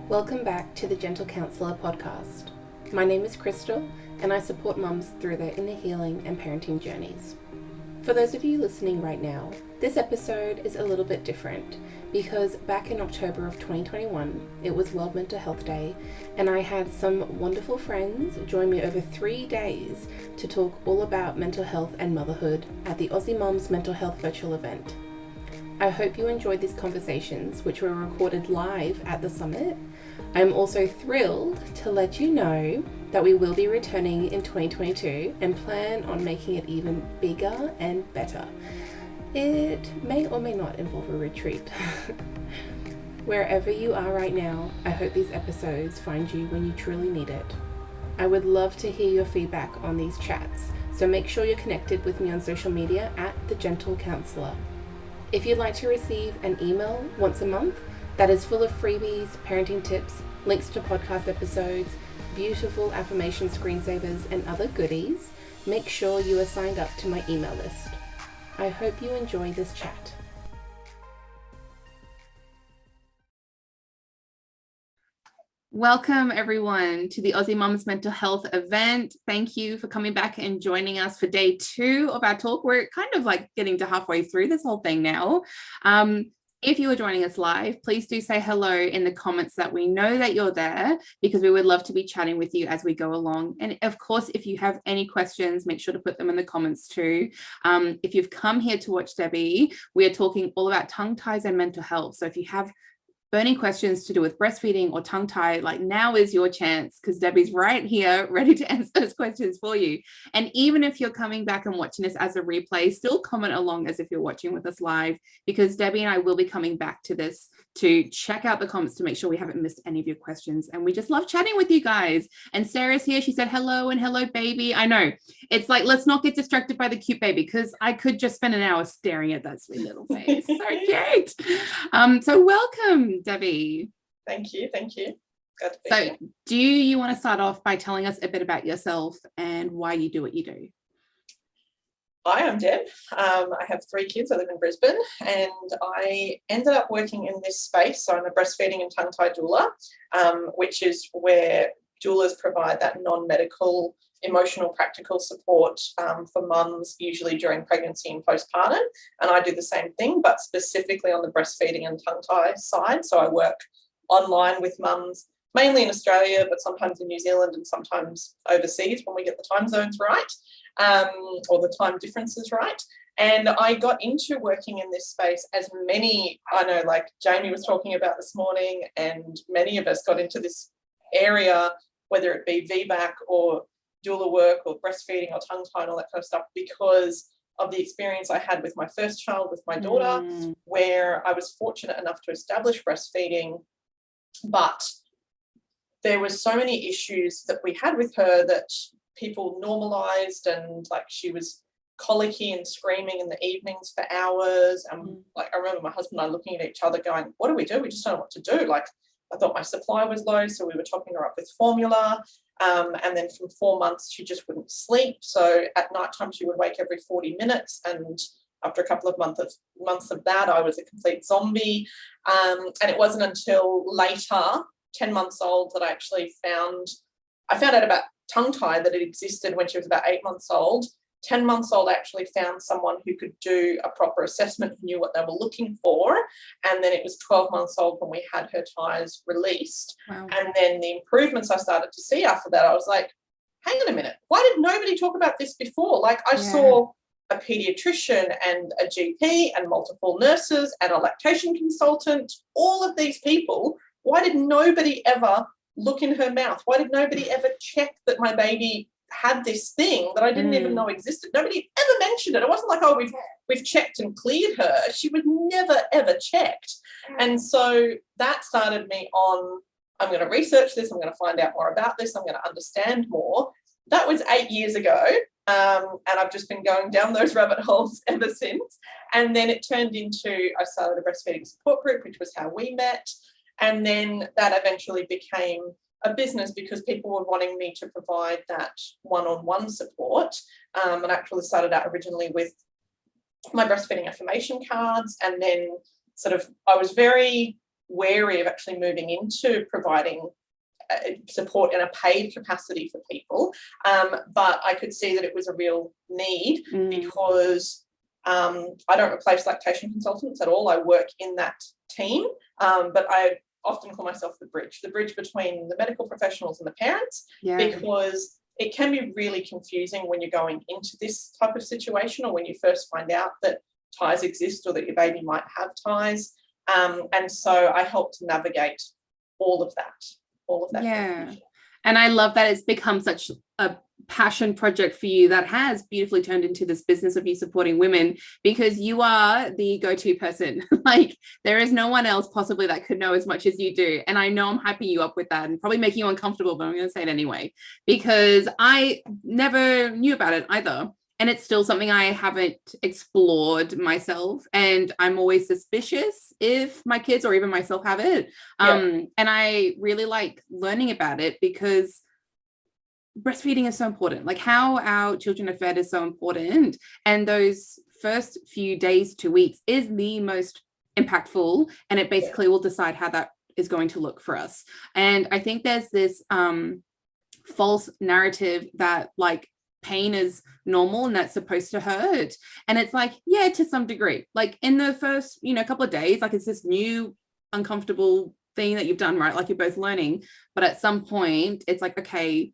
Welcome back to the Gentle Counsellor podcast. My name is Crystal and I support mums through their inner healing and parenting journeys. For those of you listening right now, this episode is a little bit different because back in October of 2021, it was World Mental Health Day and I had some wonderful friends join me over 3 days to talk all about mental health and motherhood at the Aussie Mums Mental Health virtual event. I hope you enjoyed these conversations, which were recorded live at the summit. I'm also thrilled to let you know that we will be returning in 2022 and plan on making it even bigger and better. It may or may not involve a retreat. Wherever you are right now, I hope these episodes find you when you truly need it. I would love to hear your feedback on these chats, so make sure you're connected with me on social media at The Gentle Counsellor. If you'd like to receive an email once a month that is full of freebies, parenting tips, links to podcast episodes, beautiful affirmation screensavers, and other goodies, make sure you are signed up to my email list. I hope you enjoy this chat. Welcome everyone to the Aussie Mums Mental Health event. Thank you for coming back and joining us for day 2 of our talk. We're kind of like getting to halfway through this whole thing now. If you are joining us live, please do say hello in the comments so that we know that you're there, because we would love to be chatting with you as we go along. And of course, if you have any questions, make sure to put them in the comments too. If you've come here to watch Debbie, we are talking all about tongue ties and mental health. So if you have burning questions to do with breastfeeding or tongue tie, like now is your chance, because Debbie's right here ready to answer those questions for you. And even if you're coming back and watching this as a replay, still comment along as if you're watching with us live, because Debbie and I will be coming back to this to check out the comments to make sure we haven't missed any of your questions. And we just love chatting with you guys. And Sarah's here. She said hello and hello baby. I know it's like, let's not get distracted by the cute baby, because I could just spend an hour staring at that sweet little face. So cute. So welcome, Debbie. Thank you. Glad to be here. Do you want to start off by telling us a bit about yourself and why you do what you do? Hi, I'm Deb. I have 3 kids. I live in Brisbane, and I ended up working in this space. So I'm a breastfeeding and tongue-tie doula, which is where doulas provide that non-medical, emotional, practical support for mums, usually during pregnancy and postpartum. And I do the same thing, but specifically on the breastfeeding and tongue-tie side. So I work online with mums, mainly in Australia, but sometimes in New Zealand and sometimes overseas when we get the time zones right, or the time differences right. And I got into working in this space, as many, I know, like Jamie was talking about this morning, and many of us got into this area, whether it be VBAC or doula work or breastfeeding or tongue tie and all that kind of stuff, because of the experience I had with my first child, with my daughter, where I was fortunate enough to establish breastfeeding, but there was so many issues that we had with her that people normalized, and like she was colicky and screaming in the evenings for hours. And like I remember my husband and I looking at each other going, what do? We just don't know what to do. Like I thought my supply was low, so we were topping her up with formula. And then from 4 months, she just wouldn't sleep. So at nighttime, she would wake every 40 minutes. And after a couple of months of that, I was a complete zombie. And it wasn't until later, 10 months old, that I actually found out about tongue tie, that it existed when she was about 8 months old. 10 months old, I actually found someone who could do a proper assessment, who knew what they were looking for. And then it was 12 months old when we had her ties released. Wow. And then the improvements I started to see after that, I was like, hang on a minute, why did nobody talk about this before? Like I saw a pediatrician and a GP and multiple nurses and a lactation consultant, all of these people. Why did nobody ever look in her mouth? Why did nobody ever check that my baby had this thing that I didn't even know existed? Nobody ever mentioned it. It wasn't like, oh, we've checked and cleared her. She was never, ever checked. And so that started me on, I'm going to research this. I'm going to find out more about this. I'm going to understand more. That was 8 years ago. And I've just been going down those rabbit holes ever since. And then it turned into, I started a breastfeeding support group, which was how we met. And then that eventually became a business, because people were wanting me to provide that one-on-one support. And I actually started out originally with my breastfeeding affirmation cards, and then sort of I was very wary of actually moving into providing support in a paid capacity for people. But I could see that it was a real need because I don't replace lactation consultants at all. I work in that team, but I often call myself the bridge between the medical professionals and the parents, because it can be really confusing when you're going into this type of situation, or when you first find out that ties exist or that your baby might have ties. And so I help to navigate all of that. Confusion. And I love that it's become such a passion project for you that has beautifully turned into this business of you supporting women, because you are the go-to person. Like, there is no one else possibly that could know as much as you do. And I know I'm hyping you up with that and probably making you uncomfortable, but I'm going to say it anyway, because I never knew about it either. And it's still something I haven't explored myself. And I'm always suspicious if my kids or even myself have it. And I really like learning about it, because breastfeeding is so important. Like, how our children are fed is so important. And those first few days to weeks is the most impactful. And it basically will decide how that is going to look for us. And I think there's this false narrative that, like, pain is normal and that's supposed to hurt. And it's like, yeah, to some degree, like in the first, couple of days, like it's this new uncomfortable thing that you've done, right? Like, you're both learning, but at some point it's like, okay,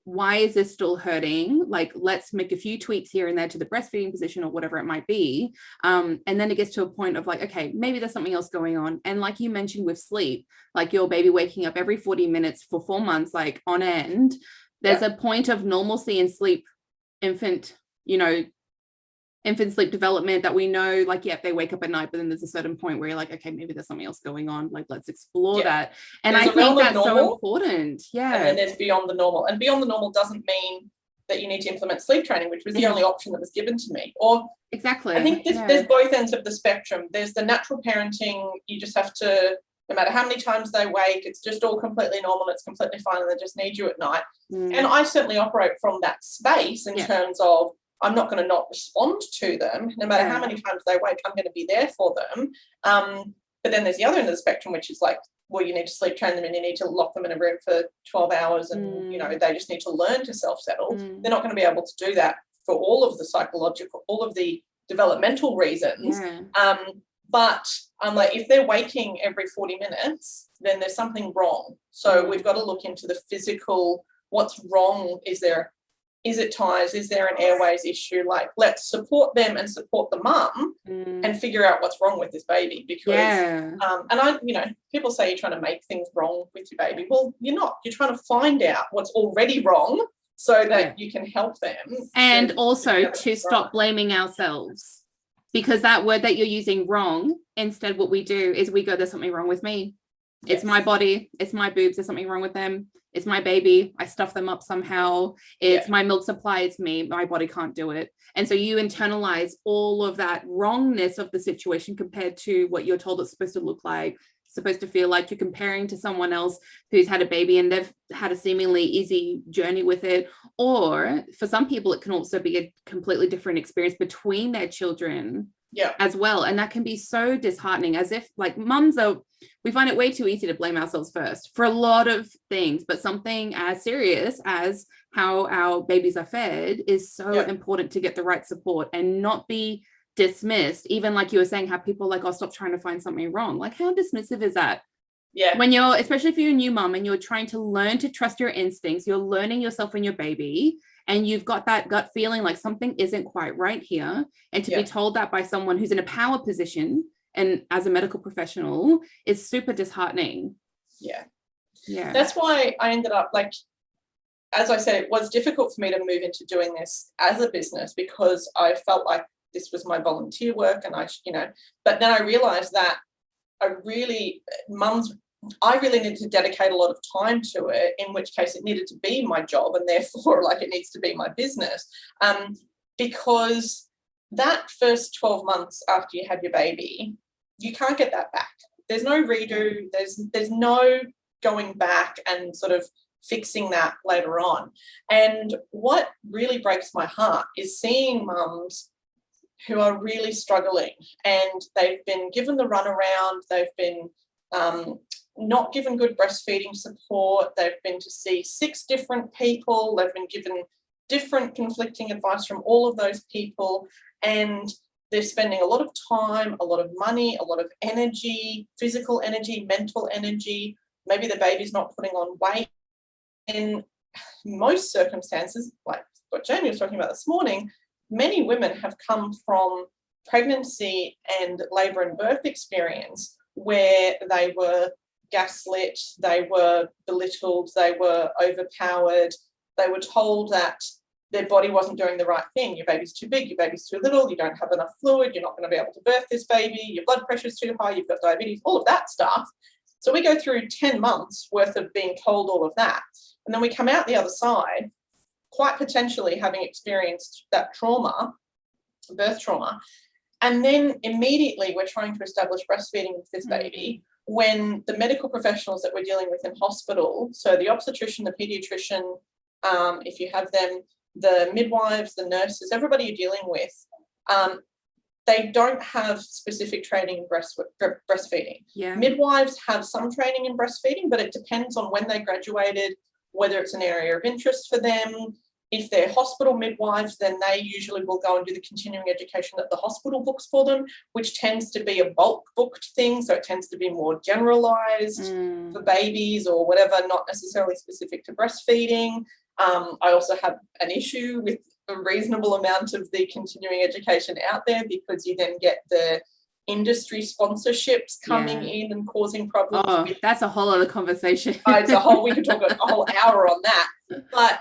why is this still hurting? Like, let's make a few tweaks here and there to the breastfeeding position or whatever it might be. And then it gets to a point of like, okay, maybe there's something else going on. And like you mentioned with sleep, like your baby waking up every 40 minutes for 4 months, like on end, there's a point of normalcy in sleep, infant sleep development that we know, like, they wake up at night, but then there's a certain point where you're like, okay, maybe there's something else going on. Like, let's explore that. And there's I think that's so important. Yeah. And then there's beyond the normal. And beyond the normal doesn't mean that you need to implement sleep training, which was the only option that was given to me. Or exactly. I think there's both ends of the spectrum. There's the natural parenting. You just have to, no matter how many times they wake, it's just all completely normal, it's completely fine, and they just need you at night. And I certainly operate from that space in terms of, I'm not going to not respond to them. No matter how many times they wake, I'm going to be there for them. But then there's the other end of the spectrum, which is like, well, you need to sleep train them and you need to lock them in a room for 12 hours and, they just need to learn to self-settle. They're not going to be able to do that for all of the psychological, all of the developmental reasons. But I'm like, if they're waking every 40 minutes, then there's something wrong. So we've got to look into the physical, what's wrong? Is it ties? Is there an airways issue? Like, let's support them and support the mum and figure out what's wrong with this baby. Because, and people say you're trying to make things wrong with your baby. Well, you're not. You're trying to find out what's already wrong so that you can help them. And also to stop blaming ourselves. Because that word that you're using, wrong, instead what we do is we go, there's something wrong with me. It's my body. It's my boobs. There's something wrong with them. It's my baby. I stuff them up somehow. It's my milk supply. It's me. My body can't do it. And so you internalize all of that wrongness of the situation compared to what you're told it's supposed to look like, supposed to feel like. You're comparing to someone else who's had a baby and they've had a seemingly easy journey with it. Or for some people, it can also be a completely different experience between their children as well. And that can be so disheartening, as if like we find it way too easy to blame ourselves first for a lot of things, but something as serious as how our babies are fed is so important to get the right support and not be dismissed. Even like you were saying, how people like, oh, stop trying to find something wrong. Like, how dismissive is that? When you're, especially if you're a new mom and you're trying to learn to trust your instincts, you're learning yourself and your baby, and you've got that gut feeling like something isn't quite right here. And to be told that by someone who's in a power position and as a medical professional is super disheartening. That's why I ended up, like, as I said, it was difficult for me to move into doing this as a business, because I felt like this was my volunteer work, and but then I realized that I really needed to dedicate a lot of time to it, in which case it needed to be my job, and therefore like it needs to be my business, because that first 12 months after you have your baby, you can't get that back. There's no redo, there's no going back and sort of fixing that later on. And what really breaks my heart is seeing mums who are really struggling, and they've been given the runaround, they've been not given good breastfeeding support. They've been to see 6 different people. They've been given different conflicting advice from all of those people, and they're spending a lot of time, a lot of money, a lot of energy, physical energy, mental energy. Maybe the baby's not putting on weight. In most circumstances, like what Jamie was talking about this morning, many women have come from pregnancy and labour and birth experience where they were gaslit, they were belittled, they were overpowered, they were told that their body wasn't doing the right thing. Your baby's too big, your baby's too little, you don't have enough fluid, you're not going to be able to birth this baby, your blood pressure's too high, you've got diabetes, all of that stuff. So we go through 10 months worth of being told all of that. And then we come out the other side, quite potentially having experienced that trauma, birth trauma. And then immediately we're trying to establish breastfeeding with this baby when the medical professionals that we're dealing with in hospital, so the obstetrician, the paediatrician, if you have them, the midwives, the nurses, everybody you're dealing with, they don't have specific training in breastfeeding. Yeah. Midwives have some training in breastfeeding, but it depends on when they graduated, whether it's an area of interest for them. If they're hospital midwives, then they usually will go and do the continuing education that the hospital books for them, which tends to be a bulk booked thing. So it tends to be more generalized for babies or whatever, not necessarily specific to breastfeeding. I also have an issue with a reasonable amount of the continuing education out there because you then get the industry sponsorships coming in and causing problems. Oh, that's a whole other conversation. We could talk a whole hour on that. But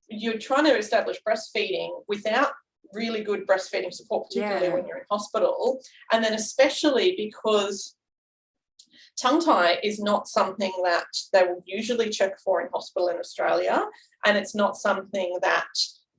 you're trying to establish breastfeeding without really good breastfeeding support, particularly when you're in hospital. And then especially because tongue-tie is not something that they will usually check for in hospital in Australia, and it's not something that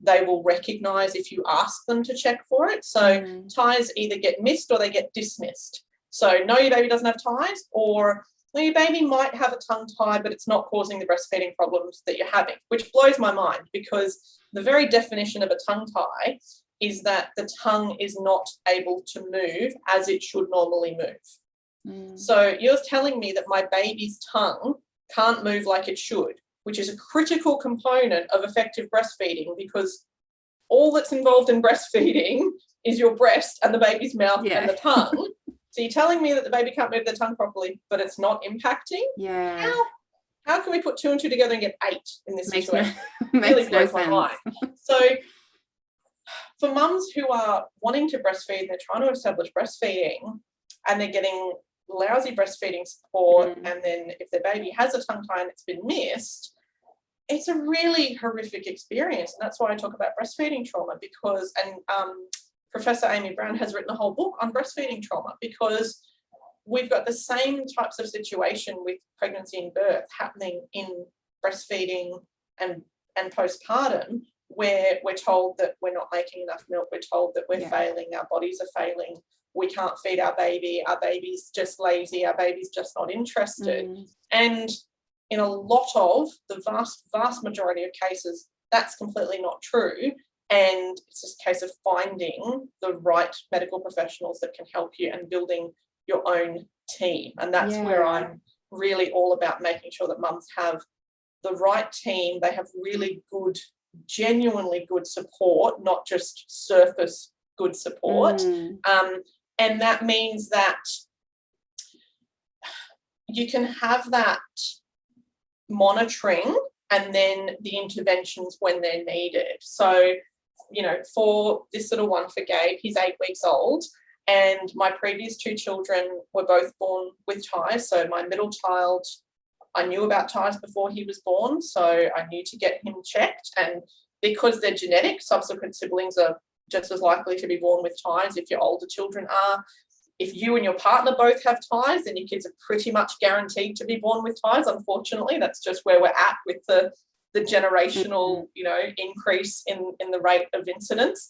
they will recognise if you ask them to check for it. So ties either get missed or they get dismissed. So no, your baby doesn't have ties, or no, your baby might have a tongue tie, but it's not causing the breastfeeding problems that you're having, which blows my mind because the very definition of a tongue tie is that the tongue is not able to move as it should normally move. So you're telling me that my baby's tongue can't move like it should, which is a critical component of effective breastfeeding because all that's involved in breastfeeding is your breast and the baby's mouth and the tongue. So you're telling me that the baby can't move their tongue properly, but it's not impacting? Yeah. How can we put 2 and 2 together and get 8 in this situation? Makes no sense. So for mums who are wanting to breastfeed, they're trying to establish breastfeeding and they're getting lousy breastfeeding support, and then if their baby has a tongue tie and it's been missed, it's a really horrific experience. And that's why I talk about breastfeeding trauma because, Professor Amy Brown has written a whole book on breastfeeding trauma because we've got the same types of situation with pregnancy and birth happening in breastfeeding and postpartum, where we're told that we're not making enough milk, we're told that we're failing, our bodies are failing, we can't feed our baby's just lazy, our baby's just not interested. And in a lot of the vast majority of cases, that's completely not true. And it's just a case of finding the right medical professionals that can help you and building your own team. And that's where I'm really all about making sure that mums have the right team. They have really good, genuinely good support, not just surface good support. And that means that you can have that monitoring and then the interventions when they're needed. So, you know, for this little one, for Gabe, he's 8 weeks old, and my previous 2 children were both born with ties. So my middle child, I knew about ties before he was born, so I knew to get him checked. And because they're genetic, subsequent siblings are just as likely to be born with ties if your older children are. If you and your partner both have ties, then your kids are pretty much guaranteed to be born with ties. Unfortunately, that's just where we're at with the generational, you know, increase in the rate of incidence.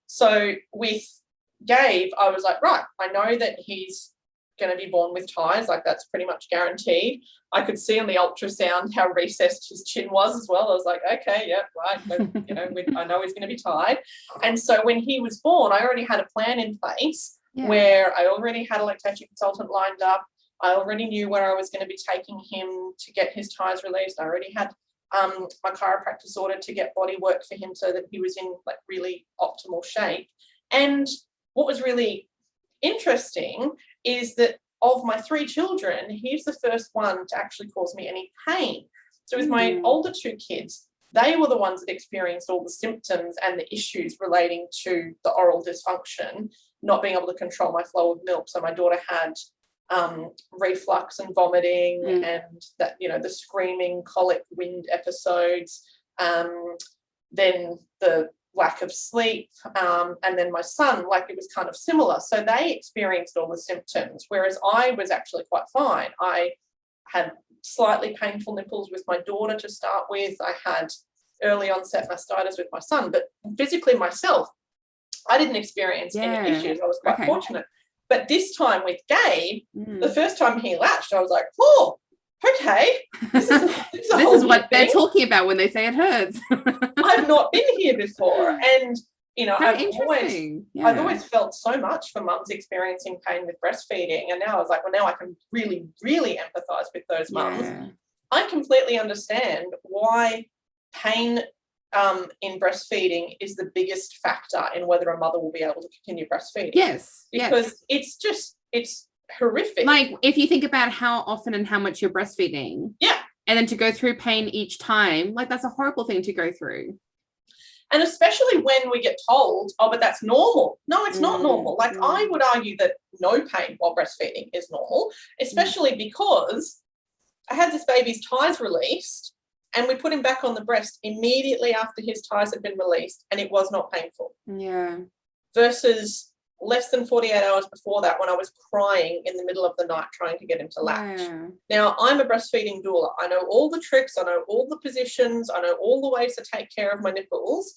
So with Gabe, I was like, right, I know that he's going to be born with ties, like that's pretty much guaranteed. I could see on the ultrasound how recessed his chin was as well. I was like, okay, yeah, right, but, you know, I know he's going to be tied. And so when he was born, I already had a plan in place where I already had a lactation consultant lined up. I already knew where I was going to be taking him to get his ties released. I already had my chiropractor ordered to get body work for him so that he was in like really optimal shape. And what was really interesting is that of my 3 children, he's the first one to actually cause me any pain. So with my older 2 kids, they were the ones that experienced all the symptoms and the issues relating to the oral dysfunction, not being able to control my flow of milk. So my daughter had reflux and vomiting and that, the screaming, colic, wind episodes, then the lack of sleep, and then my son, like, it was kind of similar. So they experienced all the symptoms, whereas I was actually quite fine. I had slightly painful nipples with my daughter to start with. I had early onset mastitis with my son, but physically myself, I didn't experience any issues. I was quite fortunate. But this time with Gabe, the first time he latched, I was like, oh, okay. This is what they're talking about when they say it hurts. I've not been here before. And, I've always felt so much for mums experiencing pain with breastfeeding. And now I was like, well, now I can really, really empathise with those mums. Yeah. I completely understand why pain in breastfeeding is the biggest factor in whether a mother will be able to continue breastfeeding. Yes. Because it's horrific. Like, if you think about how often and how much you're breastfeeding. Yeah. And then to go through pain each time, like, that's a horrible thing to go through. And especially when we get told, oh, but that's normal. No, it's not normal. Like, I would argue that no pain while breastfeeding is normal, especially because I had this baby's ties released and we put him back on the breast immediately after his ties had been released, and it was not painful. Yeah. Versus less than 48 hours before that, when I was crying in the middle of the night trying to get him to latch. Yeah. Now, I'm a breastfeeding doula. I know all the tricks. I know all the positions. I know all the ways to take care of my nipples.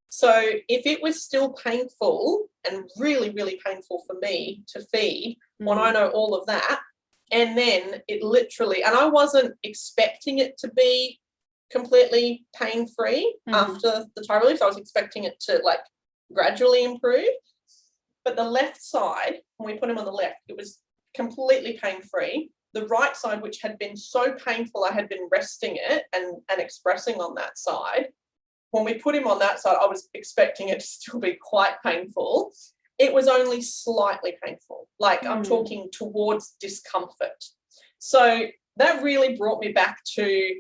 So if it was still painful and really, really painful for me to feed, when I know all of that, and then it literally, and I wasn't expecting it to be completely pain-free after the tie relief. I was expecting it to, like, gradually improve. But the left side, when we put him on the left, it was completely pain-free. The right side, which had been so painful, I had been resting it and expressing on that side. When we put him on that side, I was expecting it to still be quite painful. It was only slightly painful. Like, I'm talking towards discomfort. So that really brought me back to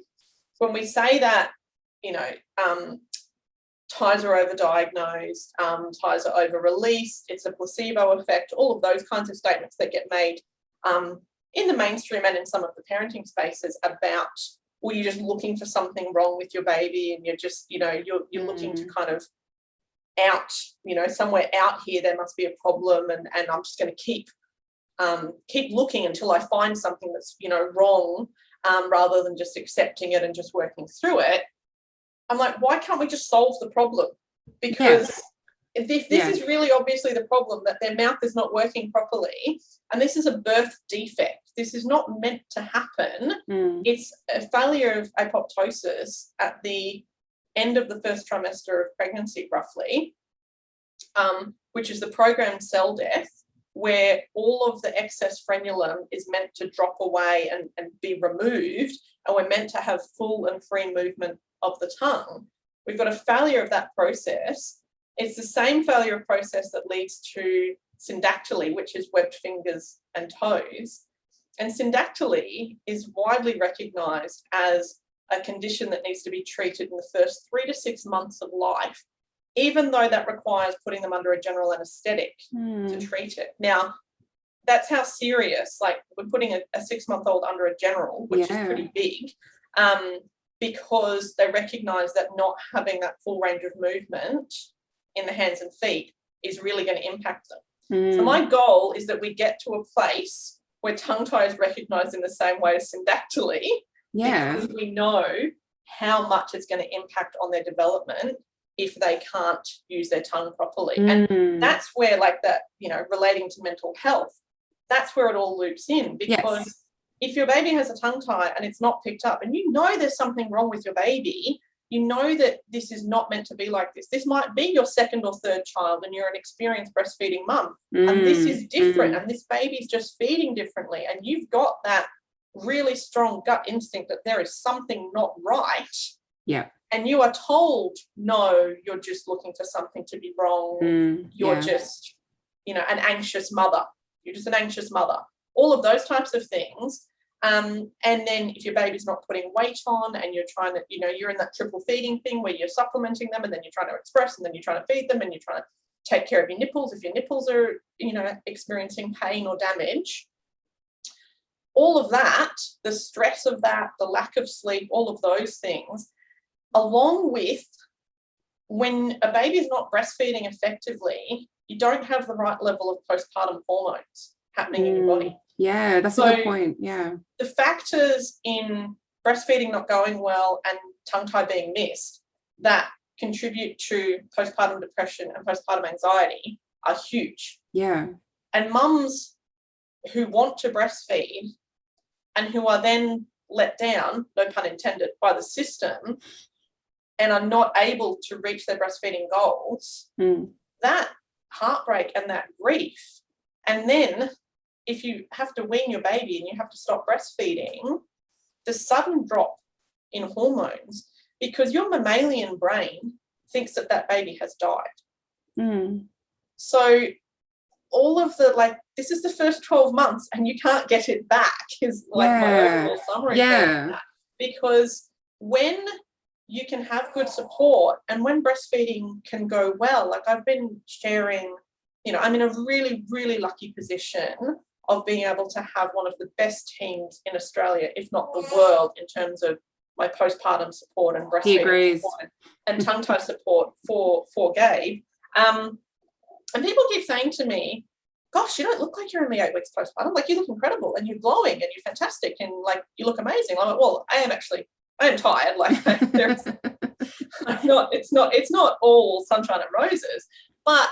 when we say that, ties are overdiagnosed, ties are over-released, it's a placebo effect, all of those kinds of statements that get made in the mainstream and in some of the parenting spaces about, well, you're just looking for something wrong with your baby and you're just, you're looking to kind of somewhere out here there must be a problem, and I'm just going to keep looking until I find something that's, wrong, rather than just accepting it and just working through it. I'm like, why can't we just solve the problem? Because if this is really obviously the problem, that their mouth is not working properly, and this is a birth defect. This is not meant to happen. It's a failure of apoptosis at the end of the first trimester of pregnancy, roughly, which is the programmed cell death, where all of the excess frenulum is meant to drop away and be removed, and we're meant to have full and free movement of the tongue. We've got a failure of that process. It's the same failure of process that leads to syndactyly, which is webbed fingers and toes. And syndactyly is widely recognised as a condition that needs to be treated in the first 3 to 6 months of life, even though that requires putting them under a general anaesthetic to treat it. Now, that's how serious, like, we're putting a 6-month-old under a general, which is pretty big, because they recognise that not having that full range of movement in the hands and feet is really going to impact them. So my goal is that we get to a place where tongue tie is recognised in the same way as syndactyly, because we know how much it's going to impact on their development if they can't use their tongue properly. And that's where, like, that, relating to mental health, that's where it all loops in, because if your baby has a tongue tie and it's not picked up, and there's something wrong with your baby, you know that this is not meant to be like this. This might be your second or third child and you're an experienced breastfeeding mum, and this is different, and this baby's just feeding differently, and you've got that really strong gut instinct that there is something not right. Yeah. And you are told, no, you're just looking for something to be wrong. You're just, you know, an anxious mother. You're just an anxious mother. All of those types of things. And then if your baby's not putting weight on and you're trying to, you know, you're in that triple feeding thing where you're supplementing them and then you're trying to express and then you're trying to feed them and you're trying to take care of your nipples. If your nipples are, you know, experiencing pain or damage, all of that, the stress of that, the lack of sleep, all of those things, along with when a baby is not breastfeeding effectively, you don't have the right level of postpartum hormones happening in your body. Yeah, that's a good point. Yeah. The factors in breastfeeding not going well and tongue-tie being missed that contribute to postpartum depression and postpartum anxiety are huge. Yeah. And mums who want to breastfeed and who are then let down, no pun intended, by the system and are not able to reach their breastfeeding goals, that heartbreak and that grief. And then if you have to wean your baby and you have to stop breastfeeding, the sudden drop in hormones, because your mammalian brain thinks that that baby has died. So all of the, like, this is the first 12 months and you can't get it back is like my overall summary. That. Because when you can have good support and when breastfeeding can go well, like I've been sharing, you know, I'm in a really, really lucky position of being able to have one of the best teams in Australia, if not the world, in terms of my postpartum support and breastfeeding support and tongue-tie support for Gabe. And people keep saying to me, gosh, you don't look like you're only 8 weeks postpartum. Like, you look incredible and you're glowing and you're fantastic and, like, you look amazing. I'm like, well, I am tired. Like, it's not all sunshine and roses. But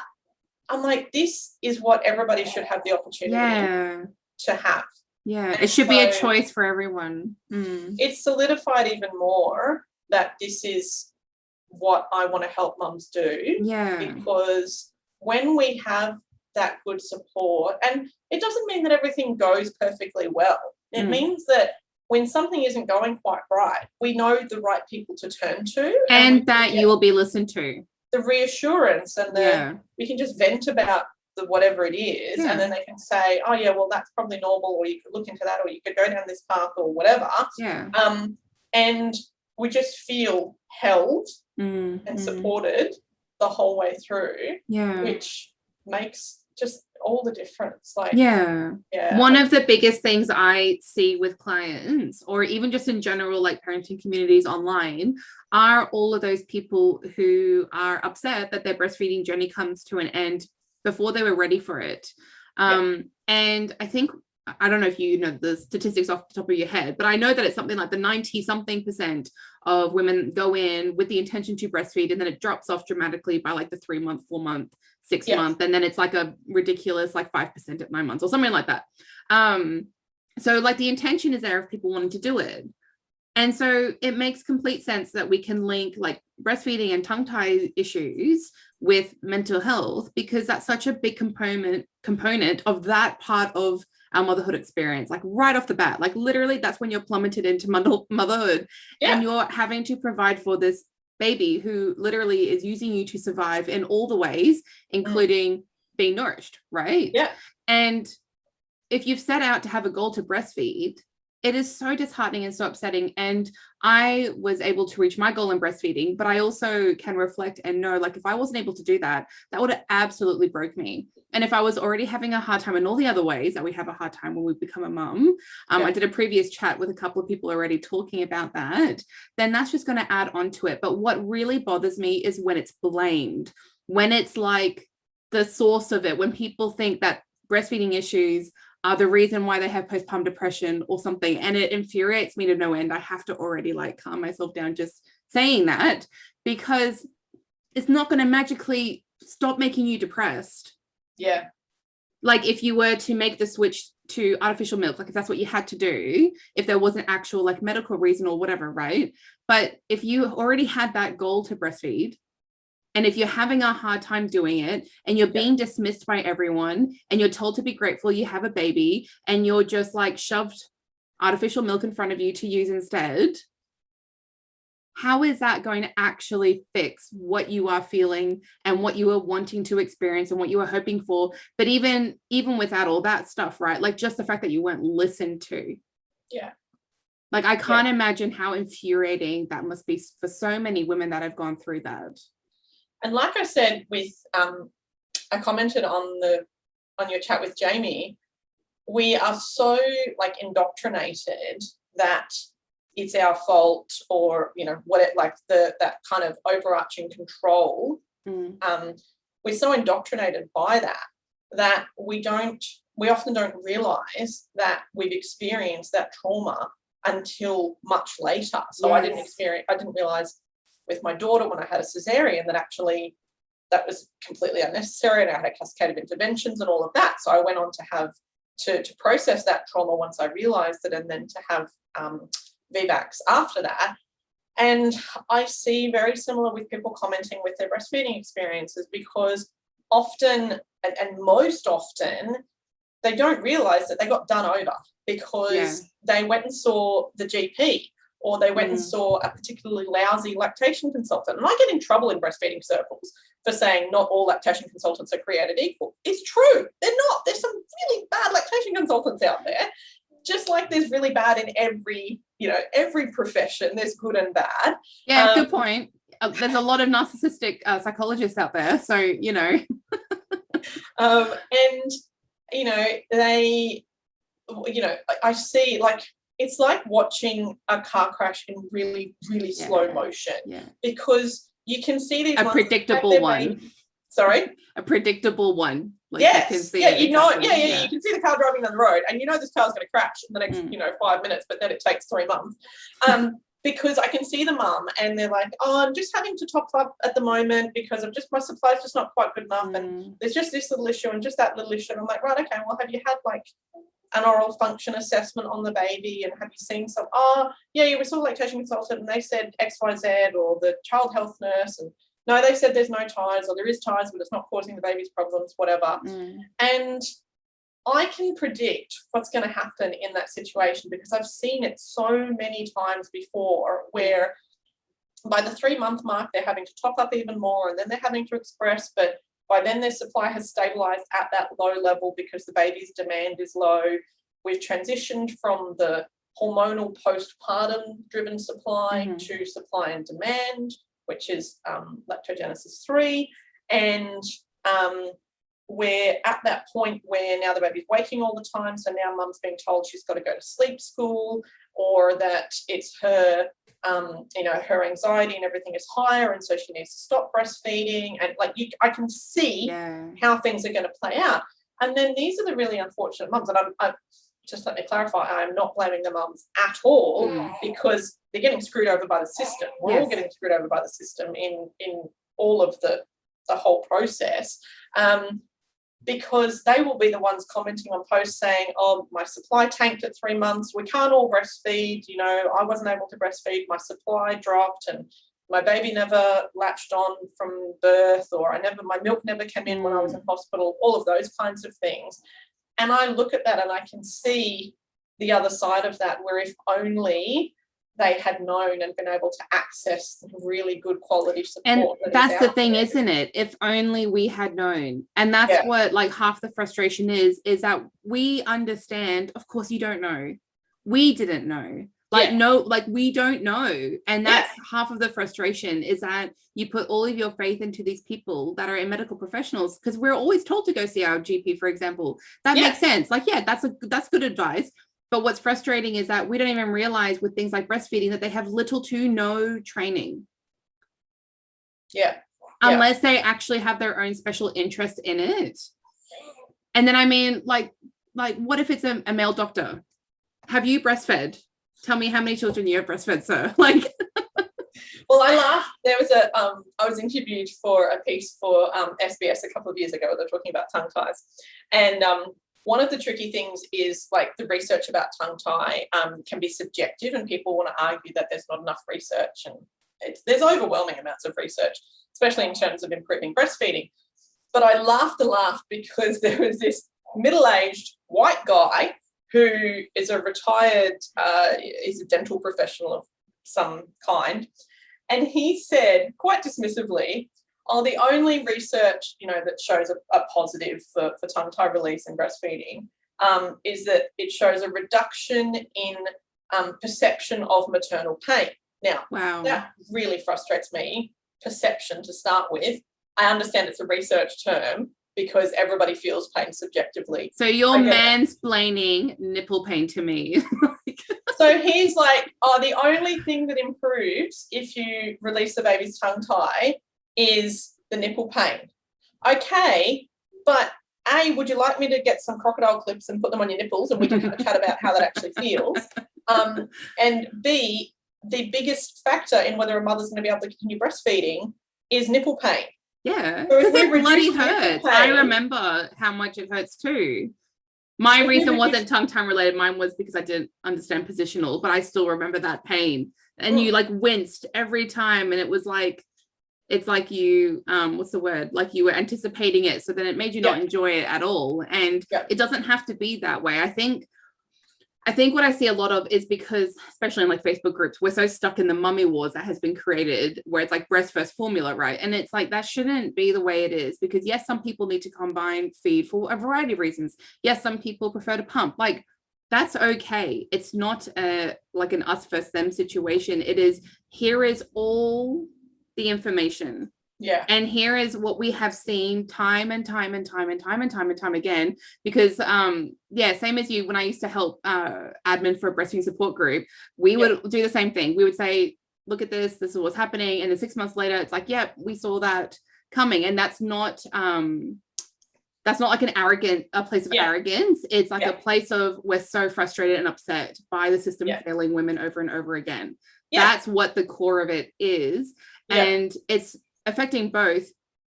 I'm like, this is what everybody should have the opportunity to have. Yeah, and it should be a choice for everyone. It's solidified even more that this is what I want to help mums do. Yeah. Because when we have that good support, and it doesn't mean that everything goes perfectly well. It means that when something isn't going quite right, we know the right people to turn to. And that you will be listened to. The reassurance and we can just vent about the whatever it is, and then they can say, oh yeah, well, that's probably normal, or you could look into that, or you could go down this path or whatever. And we just feel held and supported the whole way through, which makes just all the difference. Like, one of the biggest things I see with clients, or even just in general, like parenting communities online, are all of those people who are upset that their breastfeeding journey comes to an end before they were ready for it. And I think, I don't know if you know the statistics off the top of your head, but I know that it's something like the 90-something% of women go in with the intention to breastfeed, and then it drops off dramatically by like the 3-month, 4-month, 6-month, and then it's like a ridiculous like 5% at 9 months or something like that. So like the intention is there if people wanting to do it. And so it makes complete sense that we can link like breastfeeding and tongue-tie issues with mental health, because that's such a big component of that part of our motherhood experience. Like right off the bat, like literally that's when you're plummeted into motherhood and you're having to provide for this baby who literally is using you to survive in all the ways, including being nourished, right? And if you've set out to have a goal to breastfeed, it is so disheartening and so upsetting. And I was able to reach my goal in breastfeeding, but I also can reflect and know, like, if I wasn't able to do that, that would have absolutely broke me. And if I was already having a hard time in all the other ways that we have a hard time when we become a mum, I did a previous chat with a couple of people already talking about that, then that's just going to add on to it. But what really bothers me is when it's blamed, when it's like the source of it, when people think that breastfeeding issues are the reason why they have postpartum depression or something. And it infuriates me to no end. I have to already like calm myself down just saying that, because it's not going to magically stop making you depressed. Like if you were to make the switch to artificial milk, like if that's what you had to do, if there was an actual like medical reason or whatever, right? But if you already had that goal to breastfeed, and if you're having a hard time doing it and you're being dismissed by everyone and you're told to be grateful you have a baby and you're just like shoved artificial milk in front of you to use instead, how is that going to actually fix what you are feeling and what you are wanting to experience and what you are hoping for? But even without all that stuff, right? Like just the fact that you weren't listened to. Yeah. Like I can't imagine how infuriating that must be for so many women that have gone through that. And like I said with, I commented on your chat with Jamie, we are so like indoctrinated that it's our fault, or what it like that kind of overarching control. We're so indoctrinated by that we often don't realize that we've experienced that trauma until much later. So I didn't realize with my daughter when I had a cesarean that actually that was completely unnecessary, and I had a cascade of interventions and all of that. So I went on to have to process that trauma once I realized it, and then to have VBACs after that. And I see very similar with people commenting with their breastfeeding experiences, because often and most often they don't realize that they got done over because they went and saw the GP, or they went and saw a particularly lousy lactation consultant. And I get in trouble in breastfeeding circles for saying not all lactation consultants are created equal. It's true. They're not. There's some really bad lactation consultants out there, just like there's really bad in every profession. There's good and bad. Yeah, good point. There's a lot of narcissistic psychologists out there. So, I see, like, it's like watching a car crash in really, really slow motion, because you can see these. A predictable one. Sorry? A predictable one. Like yes. You can see you can see the car driving down the road, and this car's going to crash in the next, 5 minutes, but then it takes 3 months. Because I can see the mum, and they're like, oh, I'm just having to top up at the moment because my supply's just not quite good enough, and there's just this little issue and just that little issue. And I'm like, right, okay, well, have you had like an oral function assessment on the baby, and have you seen some, we saw a lactation consultant and they said XYZ, or the child health nurse, and no, they said there's no ties, or there is ties but it's not causing the baby's problems, whatever. And I can predict what's going to happen in that situation, because I've seen it so many times before, where by the 3-month mark they're having to top up even more, and then they're having to express, but by then their supply has stabilized at that low level because the baby's demand is low. We've transitioned from the hormonal postpartum driven supply to supply and demand, which is lactogenesis 3. And we're at that point where now the baby's waking all the time. So now mum's being told she's got to go to sleep school, or that it's her, her anxiety and everything is higher, and so she needs to stop breastfeeding. And I can see how things are going to play out. And then these are the really unfortunate mums. And I'm just let me clarify, I'm not blaming the mums at all, because they're getting screwed over by the system. We're all getting screwed over by the system in all of the whole process. Because they will be the ones commenting on posts saying, oh, my supply tanked at 3 months, we can't all breastfeed, I wasn't able to breastfeed, my supply dropped, and my baby never latched on from birth, or my milk never came in when I was in hospital, all of those kinds of things. And I look at that and I can see the other side of that, where if only they had known and been able to access really good quality support. And that's the thing, isn't it? If only we had known. And that's what like half the frustration is that we understand, of course you don't know. We didn't know. We don't know. And that's half of the frustration, is that you put all of your faith into these people that are in medical professionals, because we're always told to go see our GP, for example. That makes sense. That's good advice. But what's frustrating is that we don't even realize with things like breastfeeding that they have little to no training. Unless they actually have their own special interest in it. And then, I mean, like what if it's a male doctor? Have you breastfed? Tell me how many children you have breastfed, sir. Well, I laughed. There was I was interviewed for a piece for SBS a couple of years ago. They're talking about tongue ties. And one of the tricky things is like the research about tongue tie can be subjective, and people want to argue that there's not enough research, and there's overwhelming amounts of research, especially in terms of improving breastfeeding. But I laughed because there was this middle-aged white guy who is a retired, he's a dental professional of some kind, and he said quite dismissively, the only research, that shows a positive for tongue tie release and breastfeeding is that it shows a reduction in perception of maternal pain. Now, wow, that really frustrates me, perception to start with. I understand it's a research term because everybody feels pain subjectively. So you're mansplaining nipple pain to me. So he's like, the only thing that improves if you release the baby's tongue tie is the nipple pain. Okay, but A, would you like me to get some crocodile clips and put them on your nipples and we can have a chat about how that actually feels? And B, the biggest factor in whether a mother's going to be able to continue breastfeeding is nipple pain. Yeah, because it bloody hurts. I remember how much it hurts too. My reason wasn't tongue tie related. Mine was because I didn't understand positional, but I still remember that pain. And you like winced every time, and it was like, it's like you, what's the word? Like you were anticipating it. So then it made you not enjoy it at all. And it doesn't have to be that way. I think what I see a lot of is because, especially in like Facebook groups, we're so stuck in the mummy wars that has been created where it's like breast first formula, right? And it's like, that shouldn't be the way it is, because yes, some people need to combine feed for a variety of reasons. Yes, some people prefer to pump. Like, that's okay. It's not like an us versus them situation. It is, here is all the information. Yeah. And here is what we have seen time and time again, because same as you, when I used to help admin for a breastfeeding support group, we would do the same thing. We would say, look at this is what's happening, and then 6 months later it's like, we saw that coming. And that's not like a place of arrogance. It's like a place of, we're so frustrated and upset by the system failing women over and over again. That's what the core of it is. And it's affecting both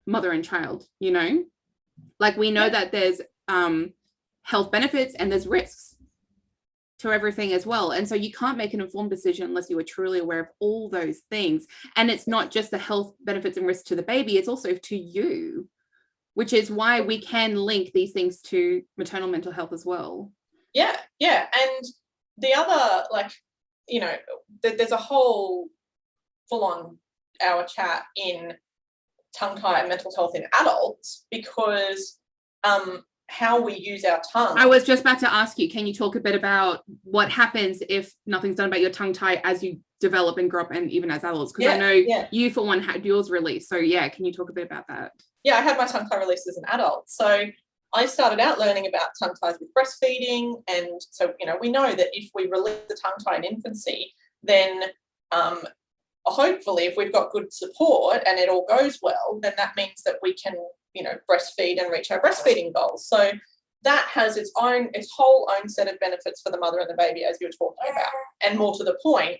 mother and child, like we know that there's health benefits and there's risks to everything as well. And so you can't make an informed decision unless you are truly aware of all those things. And it's not just the health benefits and risks to the baby, it's also to you, which is why we can link these things to maternal mental health as well. Yeah. And the other, there's a whole full-on hour chat in tongue tie and mental health in adults, because how we use our tongue. I was just about to ask you, can you talk a bit about what happens if nothing's done about your tongue tie as you develop and grow up, and even as adults? Because I know you, for one, had yours released. So can you talk a bit about that? Yeah, I had my tongue tie released as an adult. So I started out learning about tongue ties with breastfeeding. And so, we know that if we release the tongue tie in infancy, then hopefully if we've got good support and it all goes well, then that means that we can, breastfeed and reach our breastfeeding goals. So that has its whole own set of benefits for the mother and the baby, as you were talking about. And more to the point,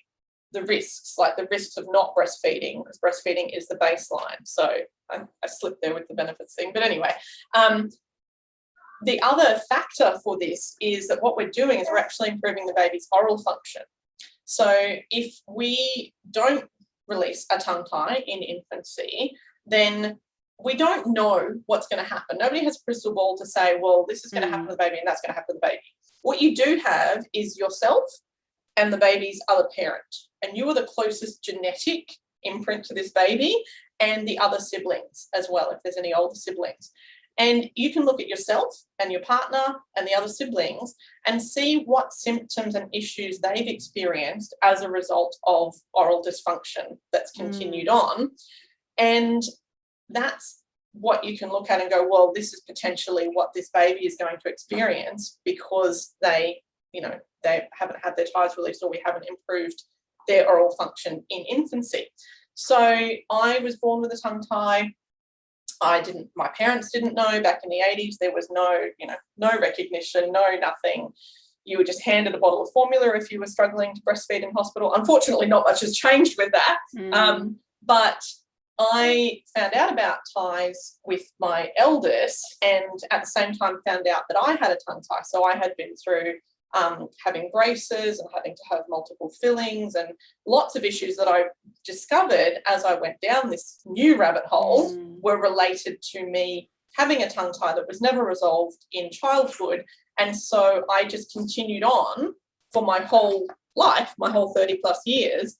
the risks of not breastfeeding, because breastfeeding is the baseline. So I slipped there with the benefits thing. But anyway, the other factor for this is that what we're doing is we're actually improving the baby's oral function. So if we don't release a tongue tie in infancy, then we don't know what's going to happen. Nobody has a crystal ball to say, well, this is going to happen to the baby and that's going to happen to the baby. What you do have is yourself and the baby's other parent, and you are the closest genetic imprint to this baby, and the other siblings as well, if there's any older siblings. And you can look at yourself and your partner and the other siblings and see what symptoms and issues they've experienced as a result of oral dysfunction that's continued on. And that's what you can look at and go, well, this is potentially what this baby is going to experience because they haven't had their ties released, or we haven't improved their oral function in infancy. So I was born with a tongue tie. My parents didn't know. Back in the 80s, there was no recognition, no nothing. You were just handed a bottle of formula if you were struggling to breastfeed in hospital. Unfortunately, not much has changed with that. But I found out about ties with my eldest, and at the same time found out that I had a tongue tie. So I had been through having braces and having to have multiple fillings and lots of issues that I discovered as I went down this new rabbit hole were related to me having a tongue tie that was never resolved in childhood. And so I just continued on for my whole life, my whole 30 plus years,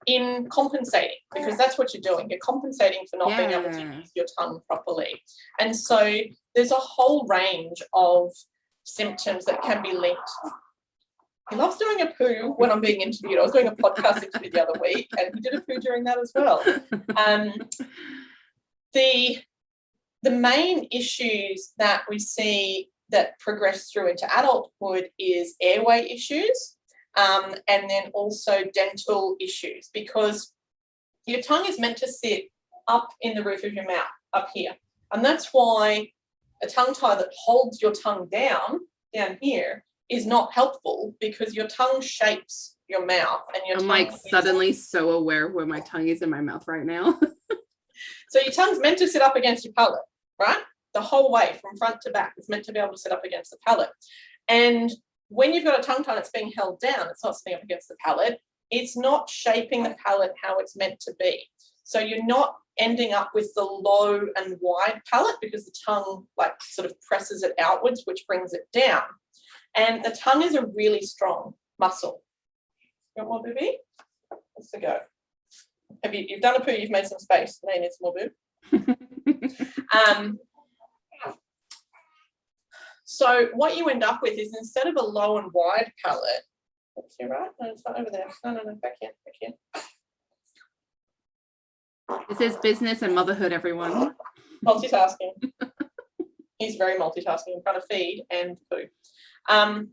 in compensating, because that's what you're doing. You're compensating for not being able to use your tongue properly. And so there's a whole range of symptoms that can be linked. He loves doing a poo when I'm being interviewed. I was doing a podcast interview the other week, and he did a poo during that as well. The main issues that we see that progress through into adulthood is airway issues, and then also dental issues, because your tongue is meant to sit up in the roof of your mouth, up here. And that's why a tongue tie that holds your tongue down here is not helpful, because your tongue shapes your mouth, and your tongue like suddenly so aware of where my tongue is in my mouth right now. So your tongue's meant to sit up against your palate, right? The whole way from front to back. It's meant to be able to sit up against the palate. And when you've got a tongue tie that's being held down, it's not sitting up against the palate. It's not shaping the palate how it's meant to be. So you're not ending up with the low and wide palate, because the tongue like sort of presses it outwards, which brings it down. And the tongue is a really strong muscle. You want more, booby? Let's go. You've done a poo, you've made some space. Now you need some more boob. So what you end up with is, instead of a low and wide palate, oops, you're right. No, it's not over there. No, back here. This is business and motherhood, everyone. Multitasking. He's very multitasking, trying to feed and poo. All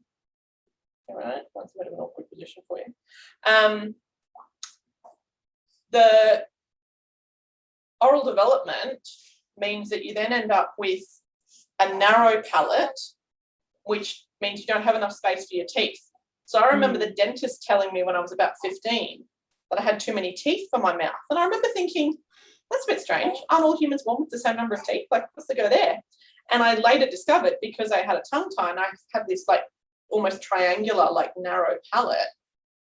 right, that's a bit of an awkward position for you. The oral development means that you then end up with a narrow palate, which means you don't have enough space for your teeth. So I remember the dentist telling me when I was about 15 that I had too many teeth for my mouth. And I remember thinking, that's a bit strange. Aren't all humans born with the same number of teeth? Like, what's the go there? And I later discovered, because I had a tongue tie and I had this like almost triangular, like narrow palate,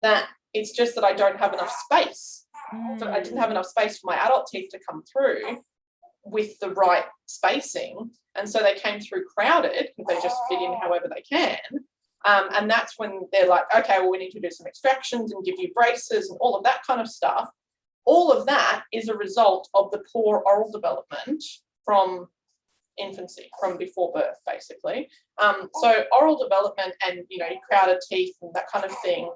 that it's just that I don't have enough space. So I didn't have enough space for my adult teeth to come through with the right spacing. And so they came through crowded, because they just fit in however they can. And that's when they're like, okay, well, we need to do some extractions and give you braces and all of that kind of stuff. All of that is a result of the poor oral development from infancy, from before birth, basically. So oral development and, crowded teeth and that kind of thing,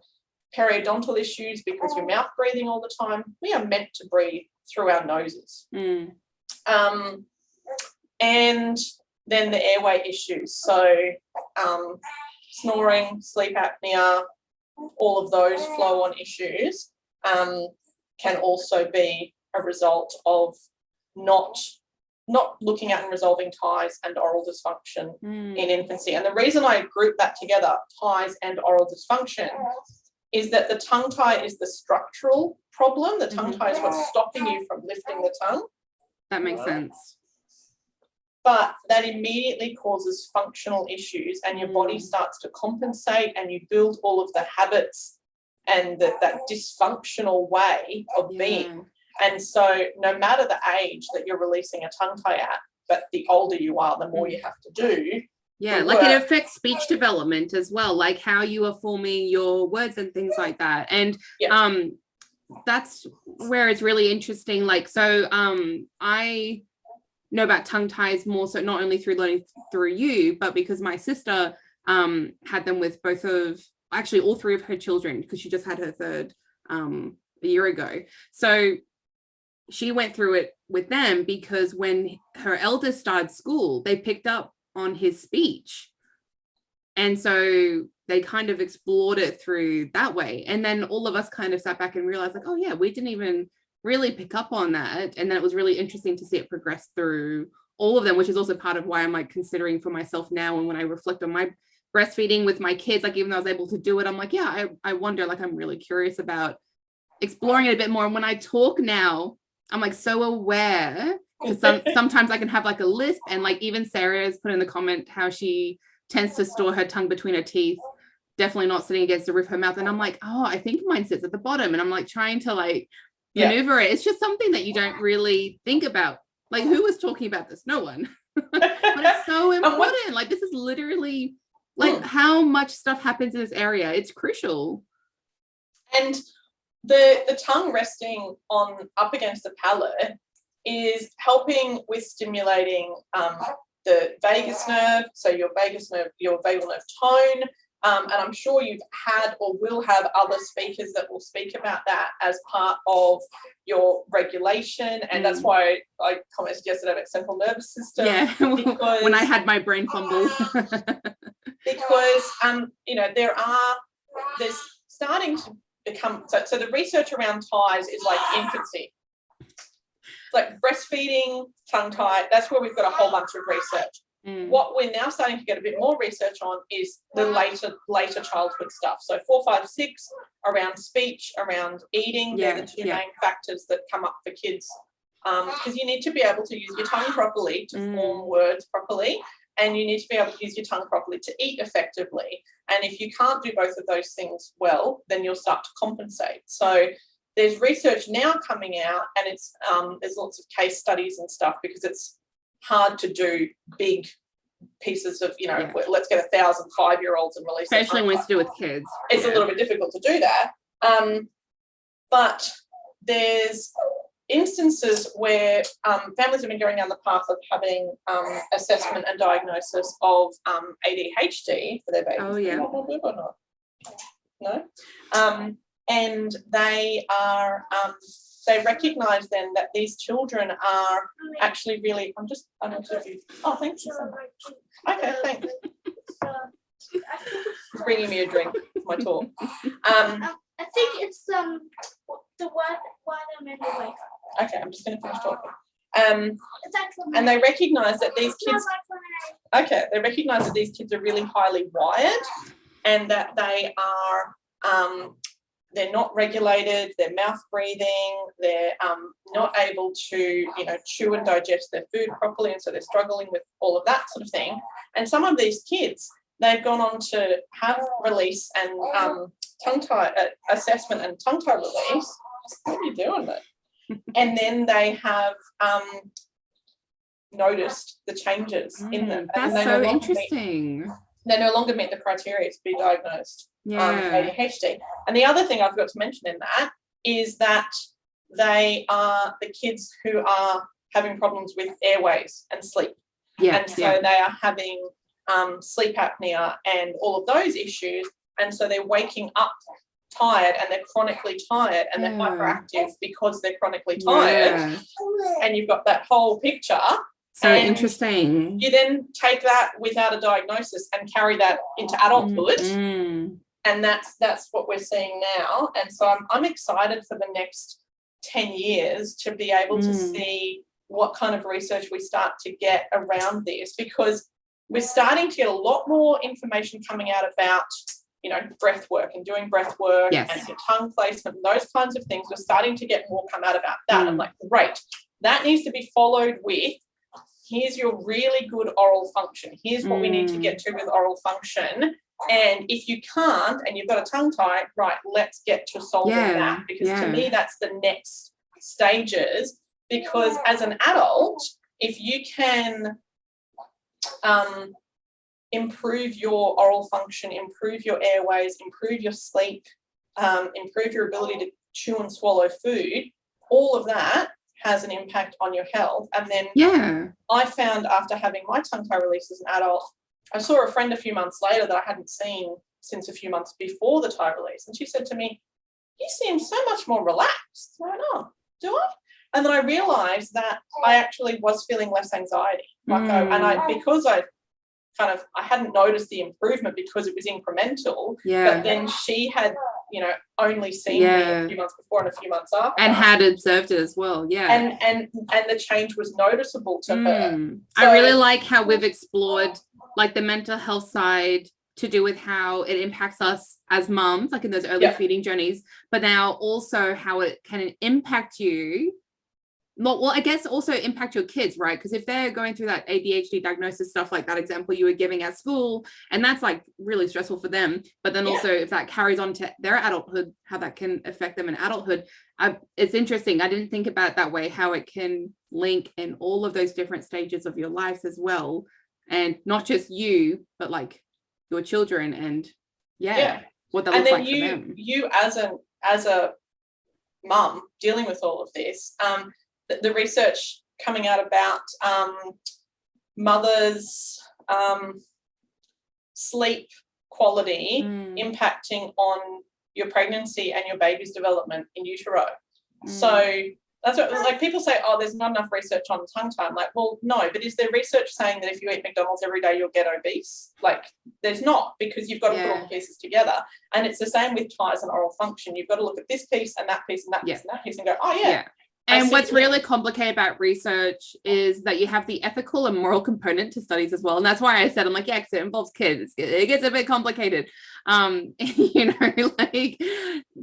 periodontal issues, because you're mouth breathing all the time. We are meant to breathe through our noses. And then the airway issues. So snoring, sleep apnea, all of those flow-on issues can also be a result of not looking at and resolving ties and oral dysfunction in infancy. And the reason I group that together, ties and oral dysfunction, is that the tongue tie is the structural problem. The tongue tie is what's stopping you from lifting the tongue. That makes sense. But that immediately causes functional issues, and your body starts to compensate, and you build all of the habits and that dysfunctional way of being. And so no matter the age that you're releasing a tongue tie at, but the older you are, the more you have to do. Yeah, like it affects speech development as well, like how you are forming your words and things like that. And that's where it's really interesting. Like, so I know about tongue ties more so not only through learning through you, but because my sister had them with all three of her children, because she just had her third a year ago. So she went through it with them, because when her eldest started school, they picked up on his speech. And so they kind of explored it through that way. And then all of us kind of sat back and realized, like, oh yeah, we didn't even really pick up on that. And then it was really interesting to see it progress through all of them, which is also part of why I'm like considering for myself now. And when I reflect on my breastfeeding with my kids, like even though I was able to do it, I'm like, yeah, I wonder, like I'm really curious about exploring it a bit more. And when I talk now, I'm like so aware, because sometimes I can have like a lisp, and like even Sarah's put in the comment how she tends to store her tongue between her teeth, definitely not sitting against the roof of her mouth. And I'm like, oh, I think mine sits at the bottom, and I'm like trying to like maneuver it. It's just something that you don't really think about. Like, who was talking about this? No one. But it's so important. Like, this is literally like how much stuff happens in this area. It's crucial. And the tongue resting on up against the palate is helping with stimulating the vagus nerve, so your vagus nerve, your vagal nerve tone. And I'm sure you've had or will have other speakers that will speak about that as part of your regulation. And that's why I commented yesterday about central nervous system. Yeah, because, when I had my brain fumble. Because, there's starting to become, so the research around ties is like infancy. Like breastfeeding, tongue-tie, that's where we've got a whole bunch of research. What we're now starting to get a bit more research on is the later childhood stuff. So 4, 5, 6 around speech, around eating. They're the two main factors that come up for kids, because you need to be able to use your tongue properly to form words properly, and you need to be able to use your tongue properly to eat effectively. And if you can't do both of those things well, then you'll start to compensate. So there's research now coming out, and it's there's lots of case studies and stuff, because it's hard to do big pieces of, let's get 1,000 5-year-olds and release, especially when it's to do with kids. It's a little bit difficult to do that. But there's instances where families have been going down the path of having assessment and diagnosis of ADHD for their babies. Oh, yeah. No? And they are... they recognise then that these children are actually really... I don't know if you... Oh, thank you. Okay, thanks. He's bringing me a drink for my talk. I think it's the why they're meant to wake up. Okay, I'm just going to finish talking. And they recognise that these kids... Okay, they recognise that these kids are really highly wired, and that they are... they're not regulated, they're mouth breathing, they're not able to, chew and digest their food properly, and so they're struggling with all of that sort of thing. And some of these kids, they've gone on to have release and tongue-tie assessment and tongue-tie release. What are you doing, mate? And then they have noticed the changes in them. That's and so interesting. They no longer meet the criteria to be diagnosed ADHD. And the other thing I've got to mention in that is that they are the kids who are having problems with airways and sleep. And so they are having sleep apnea and all of those issues. And so they're waking up tired, and they're chronically tired, and they're hyperactive because they're chronically tired. And you've got that whole picture. So interesting. You then take that without a diagnosis and carry that into adulthood. And that's what we're seeing now. And so I'm excited for the next 10 years to be able to see what kind of research we start to get around this, because we're starting to get a lot more information coming out about, breath work and doing breath work and your tongue placement and those kinds of things. We're starting to get more come out about that. I'm like, great. That needs to be followed with, here's your really good oral function. Here's what we need to get to with oral function. And if you can't, and you've got a tongue tie, right, let's get to solving that. Because to me, that's the next stages. Because as an adult, if you can improve your oral function, improve your airways, improve your sleep, improve your ability to chew and swallow food, all of that has an impact on your health. And then I found, after having my tongue tie release as an adult, I saw a friend a few months later that I hadn't seen since a few months before the tie release. And she said to me, you seem so much more relaxed. I went, oh, do I? And then I realised that I actually was feeling less anxiety. Because I hadn't noticed the improvement because it was incremental. But then she had, only seen me a few months before and a few months after. And had observed it as well. And the change was noticeable to her. So, I really like how we've explored like the mental health side to do with how it impacts us as mums, like in those early feeding journeys, but now also how it can impact you well, I guess also impact your kids, right? Because if they're going through that ADHD diagnosis stuff, like that example you were giving at school, and that's like really stressful for them, but then also if that carries on to their adulthood, how that can affect them in adulthood. It's interesting. I didn't think about it that way, how it can link in all of those different stages of your lives as well. And not just you, but like your children and what that looks like for them. You as a mum dealing with all of this, the research coming out about mothers' sleep quality impacting on your pregnancy and your baby's development in utero. So that's what, like, people say, oh, there's not enough research on tongue tie. I'm like, well, no, but is there research saying that if you eat McDonald's every day, you'll get obese? Like, there's not, because you've got to put all the pieces together. And it's the same with ties and oral function. You've got to look at this piece and that piece and that piece and that piece and go, oh, yeah. And what's really complicated about research is that you have the ethical and moral component to studies as well. And that's why I said, I'm like, because it involves kids. It gets a bit complicated. Like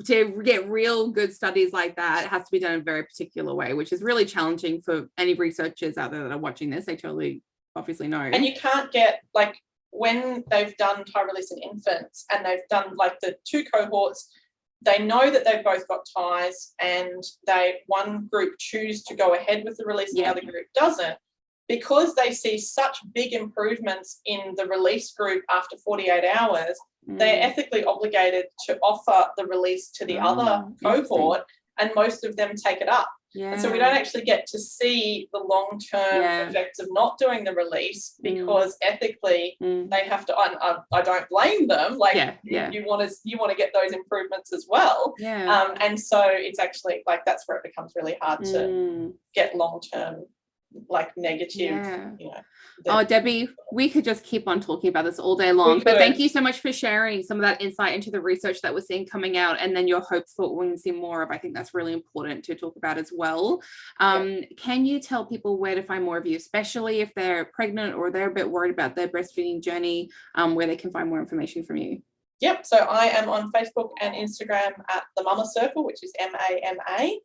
to get real good studies like that, it has to be done in a very particular way, which is really challenging for any researchers out there that are watching this. They totally obviously know. And you can't get, like, when they've done tie release in infants and they've done like the 2 cohorts, they know that they've both got ties, and one group choose to go ahead with the release and the other group doesn't, because they see such big improvements in the release group after 48 hours, they're ethically obligated to offer the release to the other cohort, and most of them take it up. And so we don't actually get to see the long-term effects of not doing the release, because ethically they have to. I don't blame them. Like you want to get those improvements as well. And so it's actually like that's where it becomes really hard to get long-term, like, negative. Debbie, we could just keep on talking about this all day long, but thank you so much for sharing some of that insight into the research that we're seeing coming out, and then your hopes for what we can see more of. I think that's really important to talk about as well. Can you tell people where to find more of you, especially if they're pregnant or they're a bit worried about their breastfeeding journey, where they can find more information from you? Yep, so I am on Facebook and Instagram at the Mama Circle, which is MAMA,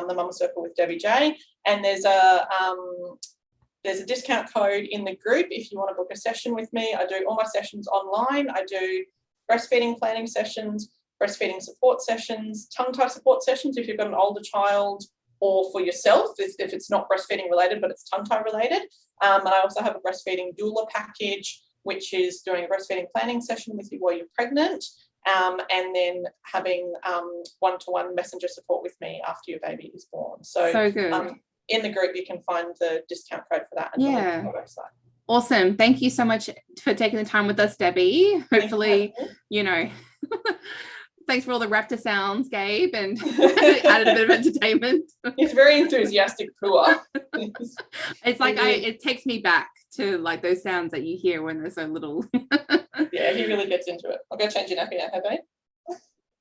the Mama Circle with Debbie J. And there's a discount code in the group if you want to book a session with me. I do all my sessions online. I do breastfeeding planning sessions, breastfeeding support sessions, tongue-tie support sessions if you've got an older child, or for yourself if it's not breastfeeding related but it's tongue-tie related. And I also have a breastfeeding doula package, which is doing a breastfeeding planning session with you while you're pregnant, and then having one-to-one messenger support with me after your baby is born. So good. In the group, you can find the discount code for that and the link to the website. Awesome. Thank you so much for taking the time with us, Debbie. Hopefully, thanks for all the raptor sounds, Gabe, and added a bit of entertainment. He's very enthusiastic pooer. It's like it takes me back to like those sounds that you hear when they're so little. Yeah, he really gets into it. I'll go change your nappy now, babe.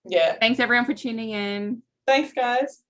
Yeah. Thanks everyone for tuning in. Thanks, guys.